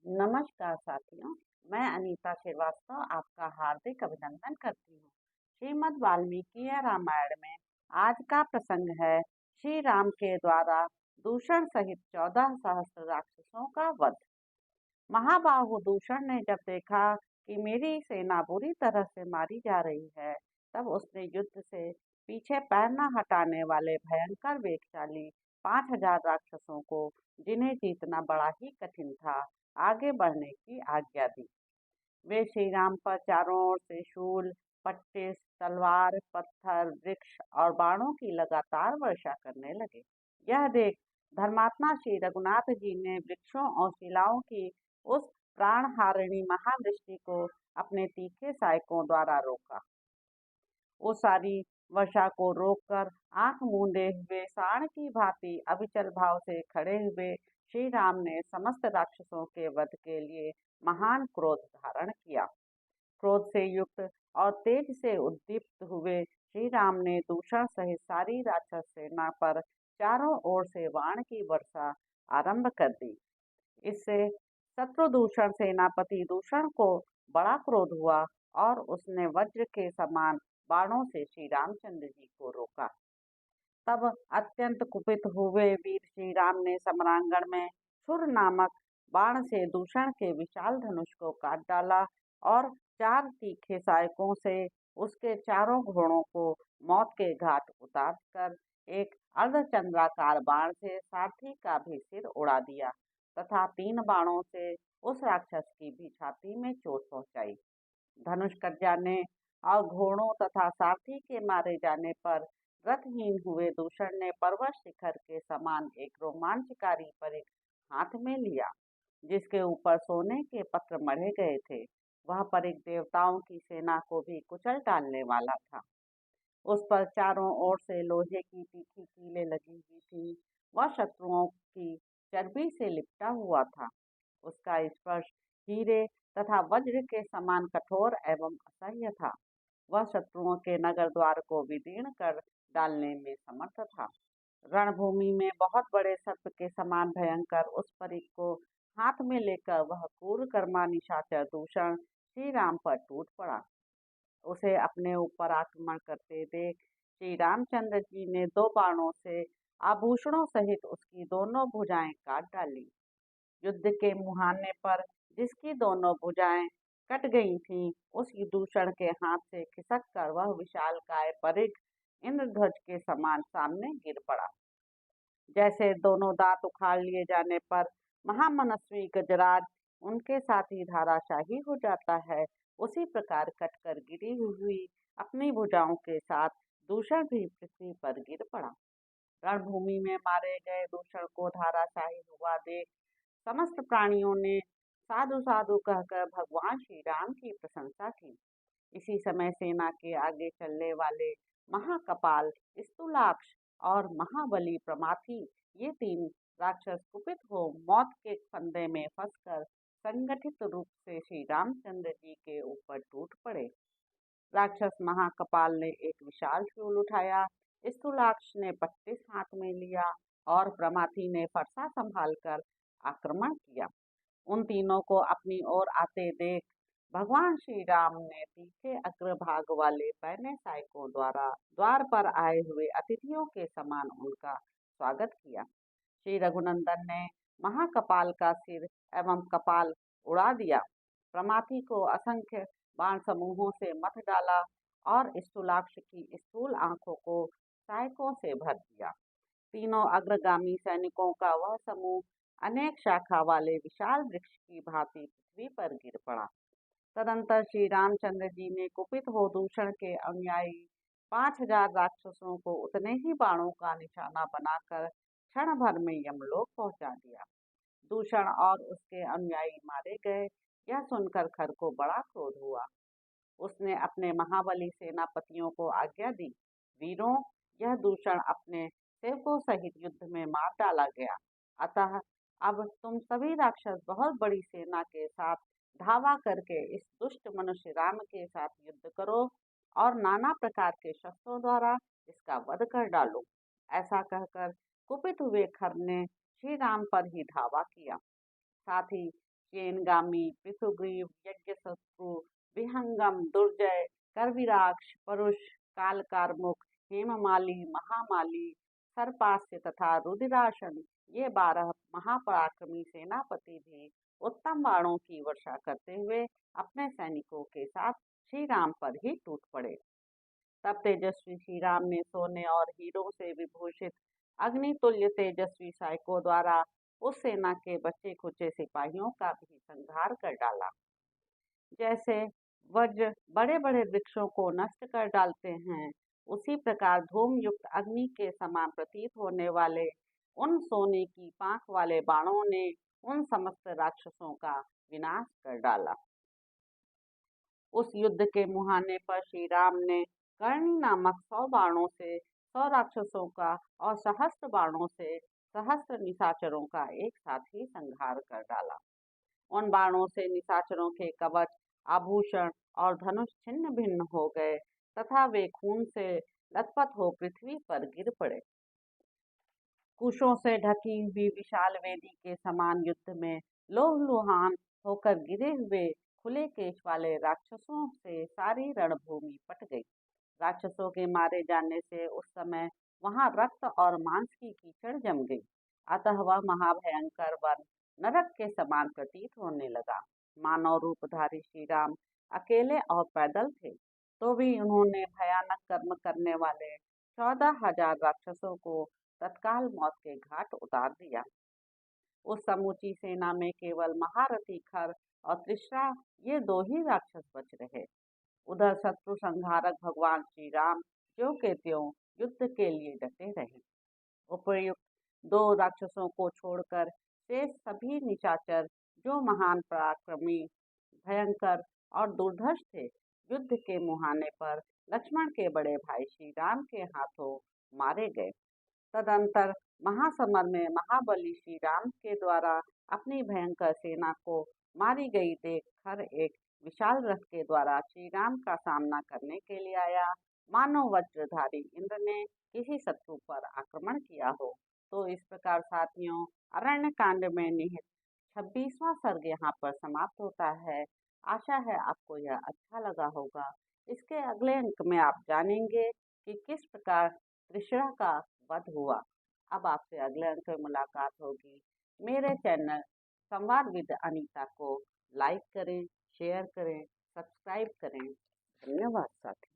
नमस्कार साथियों, मैं अनीता श्रीवास्तव आपका हार्दिक अभिनंदन करती हूँ। श्रीमद् वाल्मीकि रामायण में आज का प्रसंग है श्री राम के द्वारा दूषण सहित 14 सहस्त्र राक्षसों का वध। महाबाहु दूषण ने जब देखा कि मेरी सेना बुरी तरह से मारी जा रही है, तब उसने युद्ध से पीछे पैर न हटाने वाले भयंकर वेगशाली 5,000 राक्षसों को, जिन्हें जीतना बड़ा ही कठिन था, आगे बढ़ने की आज्ञा दी। वे श्री राम पर चारों ओर से शूल, पट्टिस, तलवार, पत्थर, वृक्ष और बाणों की लगातार वर्षा करने लगे। यह देख धर्मात्मा श्री रघुनाथ जी ने वृक्षों और शिलाओं की उस प्राणहारिणी महावृष्टि को अपने तीखे सहायकों द्वारा रोका। वो सारी वर्षा को रोककर आंख मूंदे हुए साण की भांति अविचल भाव से खड़े हुए श्री राम ने समस्त राक्षसों के वध के लिए महान क्रोध धारण किया। क्रोध से युक्त और तेज से उद्दीप्त हुए श्री राम ने दूषण सहित सारी राक्षस सेना पर चारों ओर से बाण की वर्षा आरंभ कर दी। इससे शत्रुदूषण सेनापति दूषण को बड़ा क्रोध हुआ और उसने वज्र के समान बाणों से श्री रामचंद्र जी को रोका। तब अत्यंत कुपित हुए वीर श्री राम ने समरांगण में छुर नामक बाण से दूषण के विशाल धनुष को काट डाला और 4 तीखे सहायकों से उसके चारों घोड़ों को मौत के घाट उतार कर एक अर्धचंद्राकार बाण से सारथी का भी सिर उड़ा दिया तथा 3 बाणों से उस राक्षस की भी छाती में चोट पहुंचाई। धनुष कट जाने और घोड़ों तथा सारथी के मारे जाने पर रथहीन हुए दूषण ने पर्वत शिखर के समान एक रोमांचकारी परिघ हाथ में लिया, जिसके ऊपर सोने के पत्र मढ़े गए थे। वह परिघ देवताओं की सेना को भी कुचल डालने वाला था। उस पर चारों ओर से लोहे की तीखी कीलें लगी हुई थी। वह शत्रुओं की चर्बी से लिपटा हुआ था। उसका स्पर्श हीरे तथा वज्र के समान कठोर एवं असह्य था। वह शत्रुओं के नगर द्वार को विदीर्ण कर डालने में समर्थ था। रणभूमि में बहुत बड़े सर्प के समान भयंकर उस परिघ को हाथ में लेकर वह क्रूरकर्मा निशाचर दूषण श्री राम पर टूट पड़ा। उसे अपने ऊपर आक्रमण करते देख श्री रामचंद्र जी ने 2 बाणों से आभूषणों सहित उसकी दोनों भुजाएं काट डाली। युद्ध के मुहाने पर जिसकी दोनों भुजाएं कट गई थीं, उस दूषण के हाथ से खिसक कर वह विशालकाय परिघ इंद्रध्वज के समान सामने गिर पड़ा। जैसे दोनों दांत उखाड़ लिए जाने पर महामनस्वी गजराज उनके साथ ही धाराशाही हो जाता है, उसी प्रकार कटकर गिरी हुई अपनी भुजाओं के साथ दूषण भी पृथ्वी पर गिर पड़ा। रणभूमि में मारे गए दूषण को धाराशाही हुआ देख समस्त प्राणियों ने साधु साधु कहकर भगवान श्री राम की प्रशंसा की। इसी समय सेना के आगे चलने वाले महाकपाल, स्थूलाक्ष और महाबली प्रमाथी, ये 3 राक्षस कुपित हो मौत के फंदे में फंसकर संगठित रूप से श्री रामचंद्र जी के ऊपर टूट पड़े। राक्षस महाकपाल ने एक विशाल शूल उठाया, स्थूलाक्ष ने पट्टिस हाथ में लिया और प्रमाथी ने फरसा संभालकर आक्रमण किया। उन तीनों को अपनी ओर आते देख भगवान श्री राम ने तीखे अग्रभाग वाले पैने सहायकों द्वारा द्वार पर आए हुए अतिथियों के समान उनका स्वागत किया। श्री रघुनंदन ने महाकपाल का सिर एवं कपाल उड़ा दिया, प्रमाथी को असंख्य बाण समूहों से मथ डाला और स्थूलाक्ष की स्थूल आंखों को सहायकों से भर दिया। तीनों अग्रगामी सैनिकों का वह समूह अनेक शाखा वाले विशाल वृक्ष की भांति पृथ्वी पर गिर पड़ा। तदंतर श्री रामचंद्र जी ने कुपित हो दूषण के अनुयायी 5,000 राक्षसों को उतने ही बाणों का निशाना बनाकर क्षण भर में यमलोक पहुंचा दिया। दूषण और उसके अनुयायी मारे गए, यह सुनकर खर को बड़ा क्रोध हुआ। उसने अपने महाबली सेनापतियों को आज्ञा दी, वीरों, यह दूषण अपने सेवकों सहित युद्ध में मार डाला गया। अतः अब तुम सभी राक्षस बहुत बड़ी सेना के साथ धावा करके इस दुष्ट मनुष्य राम के साथ युद्ध करो और नाना प्रकार के शस्त्रों द्वारा इसका वध कर डालो। ऐसा कहकर कुपित हुए खर ने श्री राम पर ही धावा किया। साथ ही केनगामी, पृथुग्रीव, यज्ञशत्रु, विहंगम, दुर्जय, करविराक्ष, परुष, कालकारमुख, हेममाली, महामाली, सर्पास्य तथा रुधिरासन, ये 12 महापराक्रमी सेनापति भी उत्तम बाणों की वर्षा करते हुए अपने सैनिकों के साथ श्री राम पर ही टूट पड़े। तब तेजस्वी श्री राम ने सोने और हीरों से विभूषित अग्नितुल्य तेजस्वी सैनिकों द्वारा उस सेना के बचे खुचे सिपाहियों का भी संहार कर डाला। जैसे वज्र बड़े बड़े वृक्षों को नष्ट कर डालते हैं, उसी प्रकार धूम युक्त अग्नि के समान प्रतीत होने वाले उन सोने की पांख वाले बाणों ने उन समस्त राक्षसों का विनाश कर डाला। उस युद्ध के मुहाने पर श्री राम ने कर्णी नामक 100 बाणों से 100 राक्षसों का और सहस्त्र बाणों से सहस्त्र निशाचरों का एक साथ ही संहार कर डाला। उन बाणों से निशाचरों के कवच, आभूषण और धनुष छिन्न भिन्न हो गए तथा वे खून से लथपथ हो पृथ्वी पर गिर पड़े। कुशों से ढकी हुई विशाल वेदी के समान युद्ध में लोहलुहान होकर गिरे हुए खुले केश वाले राक्षसों से सारी रणभूमि पट गई। राक्षसों के मारे जाने से उस समय वहां रक्त और मांस की कीचड़ जम गई, अतः वह महाभयंकर वन नरक के समान प्रतीत होने लगा। मानव रूपधारी श्री राम अकेले और पैदल थे, तो भी उन्होंने भयानक कर्म करने वाले 14,000 राक्षसों को तत्काल मौत के घाट उतार दिया। उस समूची सेना में केवल महारथी खर और तृष्णा, ये 2 ही राक्षस बच रहे। उधर शत्रु संहारक भगवान श्री राम ज्यों के त्यों युद्ध के लिए डटे रहे। उपर्युक्त 2 राक्षसों को छोड़कर शेष सभी निशाचर, जो महान पराक्रमी, भयंकर और दुर्धर्ष थे, युद्ध के मुहाने पर लक्ष्मण के बड़े भाई श्री राम के हाथों मारे गए। तदंतर महासमर में महाबली श्री राम के द्वारा अपनी भयंकर सेना को मारी गई देख खर एक विशाल रथ के द्वारा श्री राम का सामना करने के लिए आया, मानो वज्रधारी इंद्र ने किसी शत्रु पर आक्रमण किया हो। तो इस प्रकार साथियों, अरण्य कांड में निहित 26वां सर्ग यहाँ पर समाप्त होता है। आशा है आपको यह अच्छा लगा होगा। इसके अगले अंक में आप जानेंगे कि किस प्रकार तृष्णा का वध हुआ। अब आपसे अगले अंक में मुलाकात होगी। मेरे चैनल संवाद विद अनीता को लाइक करें, शेयर करें, सब्सक्राइब करें। धन्यवाद साथी।